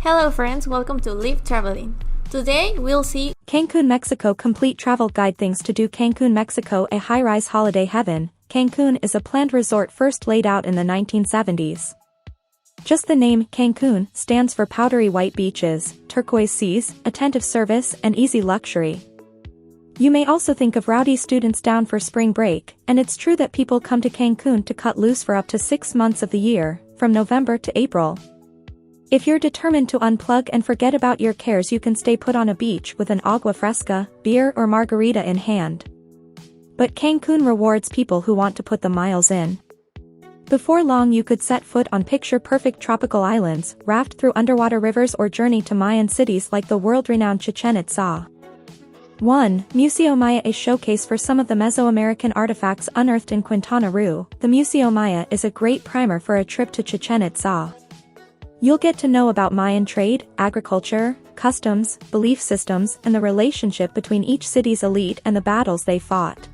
Hello friends, welcome to Live Traveling. Today we'll see Cancún Mexico complete travel guide. Things to do. Cancún Mexico, a high-rise holiday heaven. Cancún is a planned resort first laid out in the 1970s. Just the name, Cancún, stands for powdery white beaches, turquoise seas, attentive service, and easy luxury. You may also think of rowdy students down for spring break, and it's true that people come to Cancún to cut loose for up to 6 months of the year, from November to April. If you're determined to unplug and forget about your cares, you can stay put on a beach with an agua fresca, beer or margarita in hand. But Cancún rewards people who want to put the miles in. Before long you could set foot on picture-perfect tropical islands, raft through underwater rivers or journey to Mayan cities like the world-renowned Chichén Itzá. 1. Museo Maya, a showcase for some of the Mesoamerican artifacts unearthed in Quintana Roo. The Museo Maya is a great primer for a trip to Chichén Itzá. You'll get to know about Mayan trade, agriculture, customs, belief systems, and the relationship between each city's elite and the battles they fought.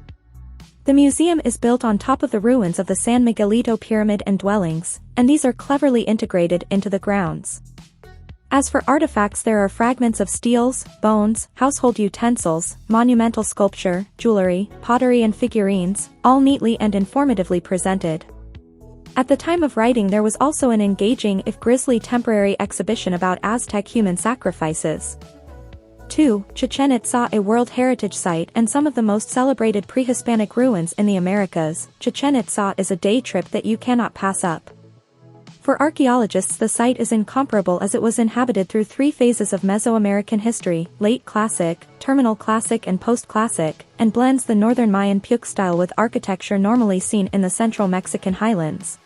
The museum is built on top of the ruins of the San Miguelito pyramid and dwellings, and these are cleverly integrated into the grounds. As for artifacts, there are fragments of steels, bones, household utensils, monumental sculpture, jewelry, pottery and figurines, all neatly and informatively presented. At the time of writing there was also an engaging if grisly temporary exhibition about Aztec human sacrifices. 2. Chichén Itzá, a World Heritage Site and some of the most celebrated pre-Hispanic ruins in the Americas. Chichén Itzá is a day trip that you cannot pass up. For archaeologists, the site is incomparable as it was inhabited through 3 phases of Mesoamerican history, Late Classic, Terminal Classic and Post-Classic, and blends the northern Mayan Puuc style with architecture normally seen in the central Mexican highlands.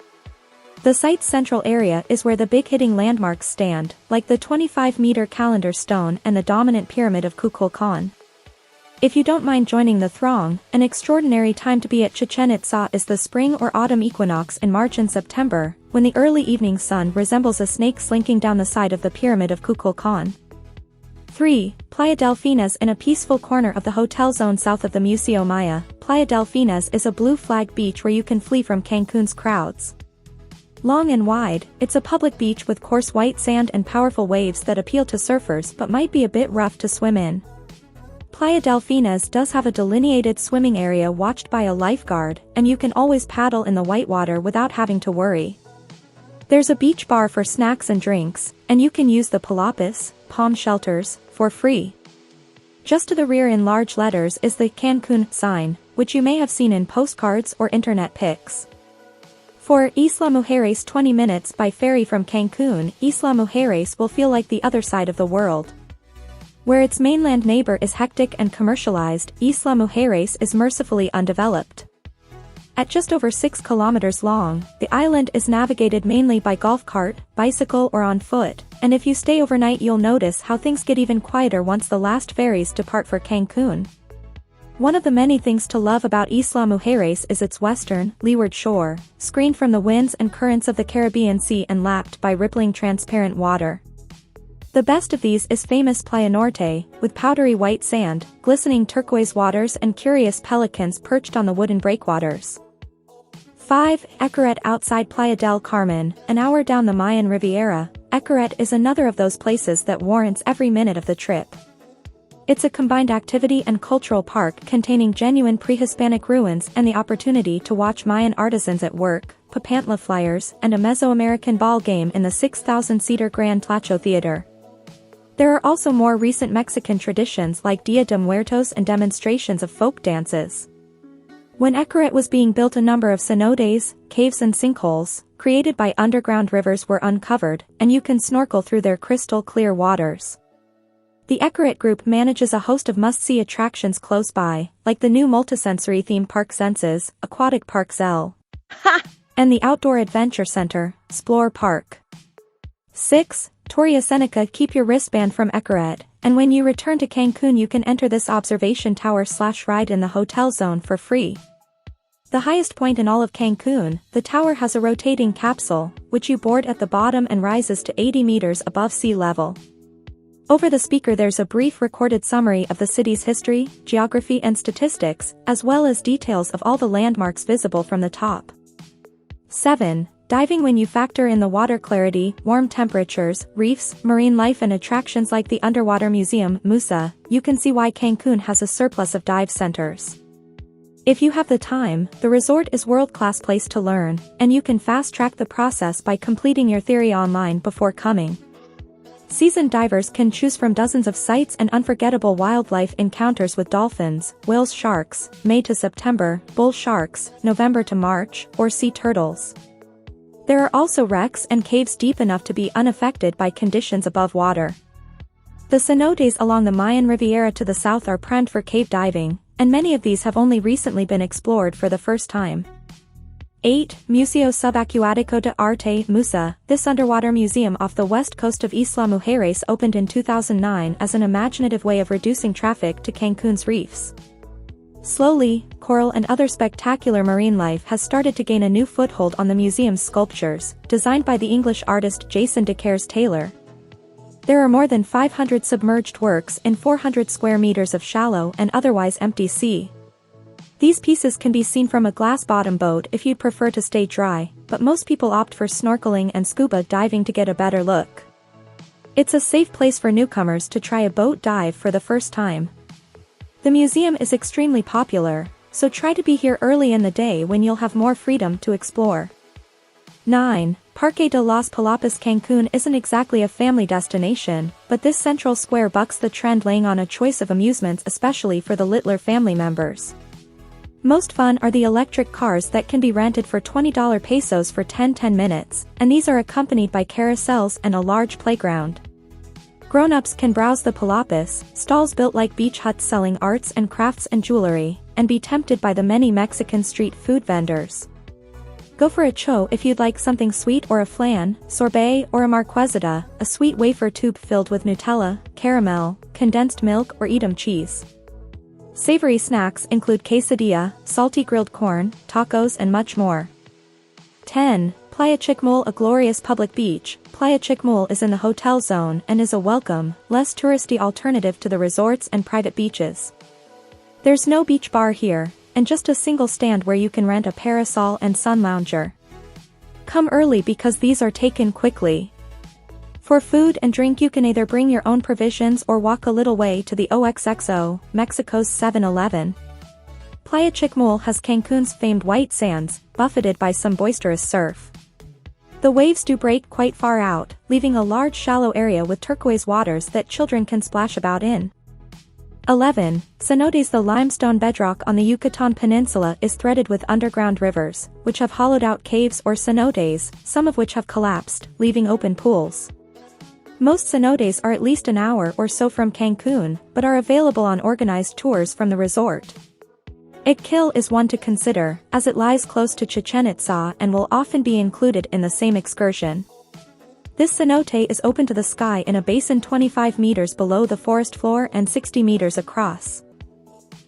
The site's central area is where the big-hitting landmarks stand, like the 25-meter calendar stone and the dominant pyramid of Kukulkan. If you don't mind joining the throng, an extraordinary time to be at Chichén Itzá is the spring or autumn equinox in March and September, when the early evening sun resembles a snake slinking down the side of the pyramid of Kukulkan. 3. Playa Delfines, in a peaceful corner of the hotel zone south of the Museo Maya. Playa Delfines is a blue flag beach where you can flee from Cancún's crowds. Long and wide, it's a public beach with coarse white sand and powerful waves that appeal to surfers but might be a bit rough to swim in. Playa Delfines does have a delineated swimming area watched by a lifeguard, and you can always paddle in the whitewater without having to worry. There's a beach bar for snacks and drinks, and you can use the Palapas, palm shelters, for free. Just to the rear in large letters is the Cancún sign, which you may have seen in postcards or internet pics. 4. Isla Mujeres, 20 minutes by ferry from Cancún. Isla Mujeres will feel like the other side of the world. Where its mainland neighbor is hectic and commercialized, Isla Mujeres is mercifully undeveloped. At just over 6 kilometers long, the island is navigated mainly by golf cart, bicycle or on foot, and if you stay overnight you'll notice how things get even quieter once the last ferries depart for Cancún. One of the many things to love about Isla Mujeres is its western, leeward shore, screened from the winds and currents of the Caribbean Sea and lapped by rippling transparent water. The best of these is famous Playa Norte, with powdery white sand, glistening turquoise waters and curious pelicans perched on the wooden breakwaters. 5. Xcaret, outside Playa del Carmen, an hour down the Mayan Riviera. Xcaret is another of those places that warrants every minute of the trip. It's a combined activity and cultural park containing genuine pre-Hispanic ruins and the opportunity to watch Mayan artisans at work, Papantla flyers, and a Mesoamerican ball game in the 6,000-seater Gran Tlacho Theater. There are also more recent Mexican traditions like Dia de Muertos and demonstrations of folk dances. When Xcaret was being built, a number of cenotes, caves and sinkholes, created by underground rivers, were uncovered, and you can snorkel through their crystal-clear waters. The Xcaret group manages a host of must-see attractions close by, like the new multisensory theme park Senses, Aquatic Park Zell, and the Outdoor Adventure Center, Explore Park. 6. Torre Escénica, keep your wristband from Xcaret, and when you return to Cancún you can enter this observation tower/ride in the hotel zone for free. The highest point in all of Cancún, the tower has a rotating capsule, which you board at the bottom and rises to 80 meters above sea level. Over the speaker there's a brief recorded summary of the city's history, geography and statistics, as well as details of all the landmarks visible from the top. 7. Diving: when you factor in the water clarity, warm temperatures, reefs, marine life and attractions like the Underwater Museum MUSA, you can see why Cancun has a surplus of dive centers. If you have the time, the resort is world-class place to learn, and you can fast-track the process by completing your theory online before coming. Seasoned divers can choose from dozens of sites and unforgettable wildlife encounters with dolphins, whales, sharks, May to September, bull sharks, November to March, or sea turtles. There are also wrecks and caves deep enough to be unaffected by conditions above water. The cenotes along the Mayan Riviera to the south are primed for cave diving, and many of these have only recently been explored for the first time. 8. Museo Subacuático de Arte MUSA. This underwater museum off the west coast of Isla Mujeres opened in 2009 as an imaginative way of reducing traffic to Cancun's reefs. Slowly, coral and other spectacular marine life has started to gain a new foothold on the museum's sculptures, designed by the English artist Jason DeCaires Taylor. There are more than 500 submerged works in 400 square meters of shallow and otherwise empty sea. These pieces can be seen from a glass-bottom boat if you'd prefer to stay dry, but most people opt for snorkeling and scuba diving to get a better look. It's a safe place for newcomers to try a boat dive for the first time. The museum is extremely popular, so try to be here early in the day when you'll have more freedom to explore. 9. Parque de las Palapas. Cancun isn't exactly a family destination, but this central square bucks the trend, laying on a choice of amusements especially for the littler family members. Most fun are the electric cars that can be rented for $20 pesos for 10 minutes, and these are accompanied by carousels and a large playground. Grown-ups can browse the Palapas, stalls built like beach huts selling arts and crafts and jewelry, and be tempted by the many Mexican street food vendors. Go for a cho if you'd like something sweet, or a flan, sorbet, or a marquesita, a sweet wafer tube filled with Nutella, caramel, condensed milk, or Edam cheese. Savory snacks include quesadilla, salty grilled corn, tacos and much more. 10. Playa Chic Mool. A glorious public beach, Playa Chic Mool is in the hotel zone and is a welcome, less touristy alternative to the resorts and private beaches. There's no beach bar here, and just a single stand where you can rent a parasol and sun lounger. Come early because these are taken quickly. For food and drink you can either bring your own provisions or walk a little way to the OXXO, Mexico's 7-Eleven. Playa Chic Mool has Cancun's famed white sands, buffeted by some boisterous surf. The waves do break quite far out, leaving a large shallow area with turquoise waters that children can splash about in. 11. Cenotes. The limestone bedrock on the Yucatan Peninsula is threaded with underground rivers, which have hollowed out caves or cenotes, some of which have collapsed, leaving open pools. Most cenotes are at least an hour or so from Cancun, but are available on organized tours from the resort. Xcaret is one to consider, as it lies close to Chichén Itzá and will often be included in the same excursion. This cenote is open to the sky in a basin 25 meters below the forest floor and 60 meters across.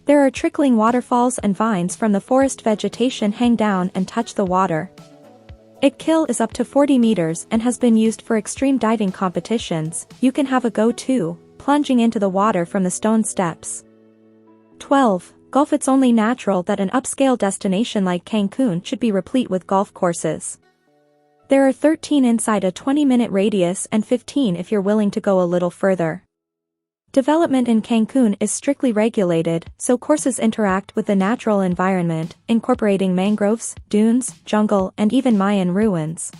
There are trickling waterfalls and vines from the forest vegetation hang down and touch the water. Xcaret is up to 40 meters and has been used for extreme diving competitions. You can have a go too, plunging into the water from the stone steps. 12. Golf. It's only natural that an upscale destination like Cancun should be replete with golf courses. There are 13 inside a 20-minute radius and 15 if you're willing to go a little further. Development in Cancun is strictly regulated, so courses interact with the natural environment, incorporating mangroves, dunes, jungle, and even Mayan ruins.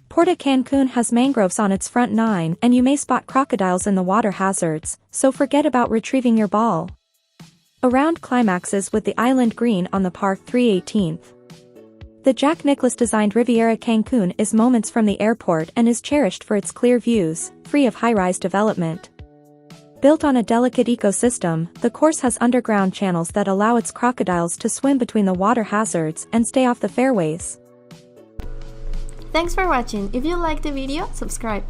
Puerto Cancun has mangroves on its front 9 and you may spot crocodiles in the water hazards, so forget about retrieving your ball. Around climaxes with the island green on the par 3 18th. The Jack Nicklaus-designed Riviera Cancun is moments from the airport and is cherished for its clear views, free of high-rise development. Built on a delicate ecosystem, the course has underground channels that allow its crocodiles to swim between the water hazards and stay off the fairways. Thanks for watching. If you liked the video, subscribe.